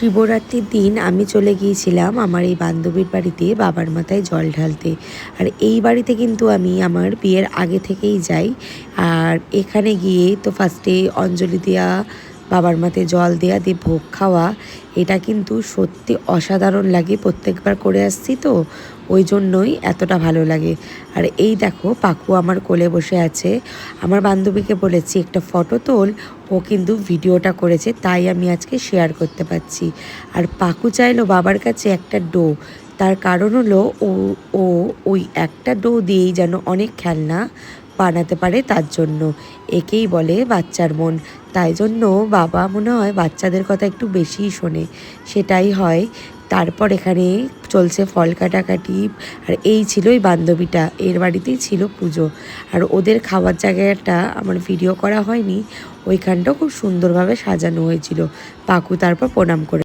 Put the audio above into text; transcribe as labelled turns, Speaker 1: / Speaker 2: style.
Speaker 1: শিবরাত্রির দিন আমি চলে গিয়েছিলাম আমার এই বান্ধবীর বাড়িতে বাবার মাথায় জল ঢালতে। আর এই বাড়িতে কিন্তু আমি আমার বিয়ের আগে থেকেই যাই। আর এখানে গিয়ে তো ফার্স্টে অঞ্জলি দেওয়া, বাবার মাথায় জল দেওয়া, দিয়ে ভোগ খাওয়া, এটা কিন্তু সত্যি অসাধারণ লাগে। প্রত্যেকবার করে আসছি তো, ওই জন্যই এতটা ভালো লাগে। আর এই দেখো পাকু আমার কোলে বসে আছে। আমার বান্ধবীকে বলেছি একটা ফটো তোল, ও কিন্তু ভিডিওটা করেছে, তাই আমি আজকে শেয়ার করতে পারছি। আর পাকু চাইলো বাবার কাছে একটা ডো, তার কারণ হলো ও ও ওই একটা ডো দিয়েই যেন অনেক খেলনা বানাতে পারে, তার জন্য। একেই বলে বাচ্চার মন। তাই জন্য বাবা মনে হয় বাচ্চাদের কথা একটু বেশিই শোনে, সেটাই হয়। তারপর এখানে চলছে ফল কাটাকাটি। আর এই ছিল এই বান্ধবীটা, এর বাড়িতেই ছিল পুজো। আর ওদের খাওয়ার জায়গাটা আমার ভিডিও করা হয়নি, ওইখানটাও খুব সুন্দরভাবে সাজানো হয়েছিল। পাকু তারপর প্রণাম করে